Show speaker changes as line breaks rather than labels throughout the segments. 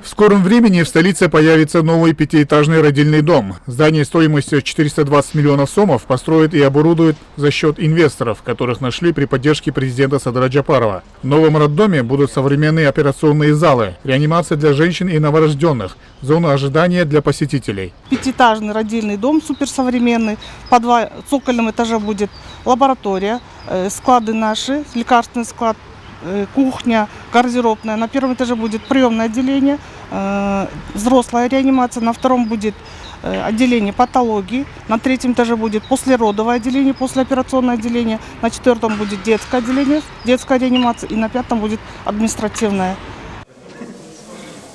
В скором времени в столице появится новый пятиэтажный родильный дом. Здание стоимостью 420 миллионов сомов построят и оборудуют за счет инвесторов, которых нашли при поддержке президента Садыра Джапарова. В новом роддоме будут современные операционные залы, реанимация для женщин и новорожденных, зона ожидания для посетителей.
Пятиэтажный родильный дом суперсовременный. Под цокольном этаже будет лаборатория, склады наши, лекарственный склад, кухня, гардеробная. На первом этаже будет приемное отделение, взрослая реанимация. На втором будет отделение патологии. На третьем этаже будет послеродовое отделение, послеоперационное отделение. На четвертом будет детское отделение, детская реанимация. И на пятом будет административное.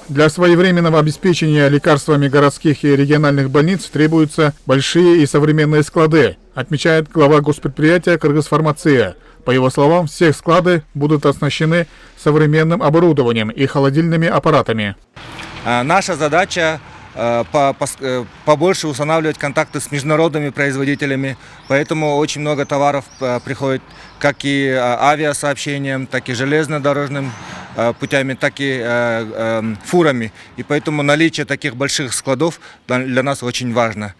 Для своевременного обеспечения лекарствами городских и региональных больниц требуются большие и современные склады, отмечает глава госпредприятия «Кыргызфармация». По его словам, все склады будут оснащены современным оборудованием и холодильными аппаратами.
Наша задача побольше устанавливать контакты с международными производителями, поэтому очень много товаров приходит как и авиасообщением, так и железнодорожным путями, так и фурами. И поэтому наличие таких больших складов для нас очень важно.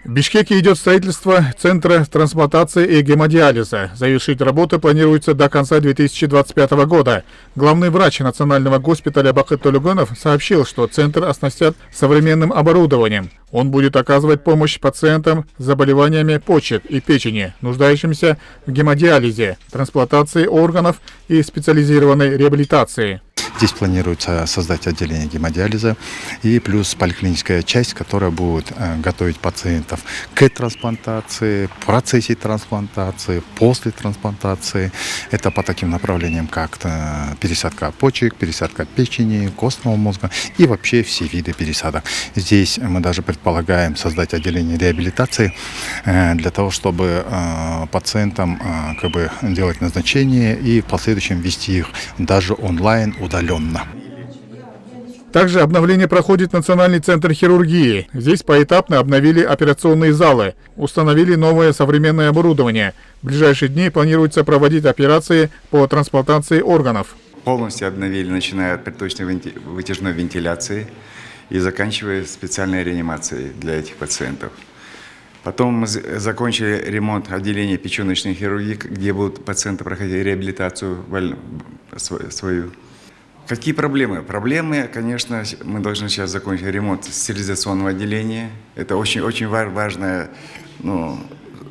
В Бишкеке идет строительство Центра трансплантации и гемодиализа. Завершить работы планируется до конца 2025 года. Главный врач национального госпиталя Бакыт Толюгонов сообщил, что центр оснастят современным оборудованием. Он будет оказывать помощь пациентам с заболеваниями почек и печени, нуждающимся в гемодиализе, трансплантации органов и специализированной реабилитации.
Здесь планируется создать отделение гемодиализа и плюс поликлиническая часть, которая будет готовить пациентов к трансплантации, в процессе трансплантации, после трансплантации. Это по таким направлениям, как пересадка почек, пересадка печени, костного мозга и вообще все виды пересадок. Здесь мы даже предполагаем создать отделение реабилитации для того, чтобы пациентам делать назначение и в последующем вести их даже онлайн, удаленно.
Также обновление проходит Национальный центр хирургии. Здесь поэтапно обновили операционные залы, установили новое современное оборудование. В ближайшие дни планируется проводить операции по трансплантации органов.
Полностью обновили, начиная от приточной вытяжной вентиляции и заканчивая специальной реанимацией для этих пациентов. Потом мы закончили ремонт отделения печеночной хирургии, где будут пациенты проходить реабилитацию свою. Какие проблемы? Проблемы, конечно, мы должны сейчас закончить ремонт стерилизационного отделения. Это очень важная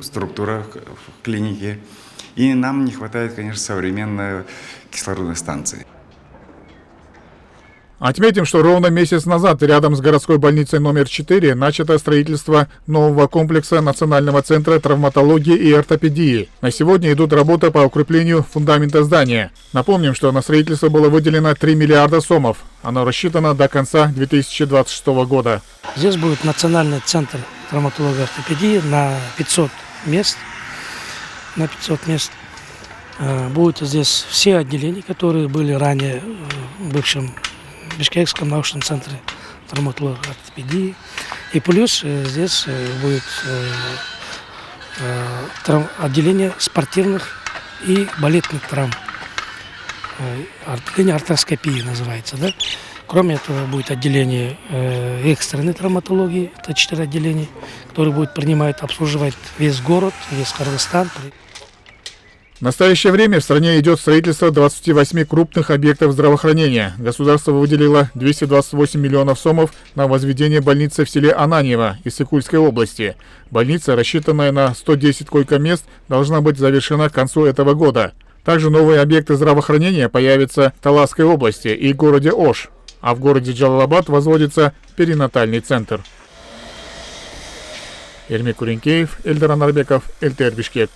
структура в клинике. И нам не хватает, конечно, современной кислородной станции.
Отметим, что ровно месяц назад рядом с городской больницей номер 4 начато строительство нового комплекса Национального центра травматологии и ортопедии. На сегодня идут работы по укреплению фундамента здания. Напомним, что на строительство было выделено 3 миллиарда сомов. Оно рассчитано до конца 2026 года.
Здесь будет Национальный центр травматологии и ортопедии на 500 мест. Будут здесь все отделения, которые были ранее в бывшем Бишкекском научном центре травматологии и ортопедии. И плюс здесь будет отделение спортивных и балетных травм. Отделение артроскопии называется. Да? Кроме этого будет отделение экстренной травматологии. Это 4 отделения, которые будут принимать, обслуживать весь город, весь Кыргызстан.
В настоящее время в стране идет строительство 28 крупных объектов здравоохранения. Государство выделило 228 миллионов сомов на возведение больницы в селе Ананьево Иссыкульской области. Больница, рассчитанная на 110 койко-мест, должна быть завершена к концу этого года. Также новые объекты здравоохранения появятся в Таласской области и городе Ош, а в городе Джалалабад возводится перинатальный центр. Эрмек Куренкеев, Эльдар Анарбеков, ЛТР Бишкек.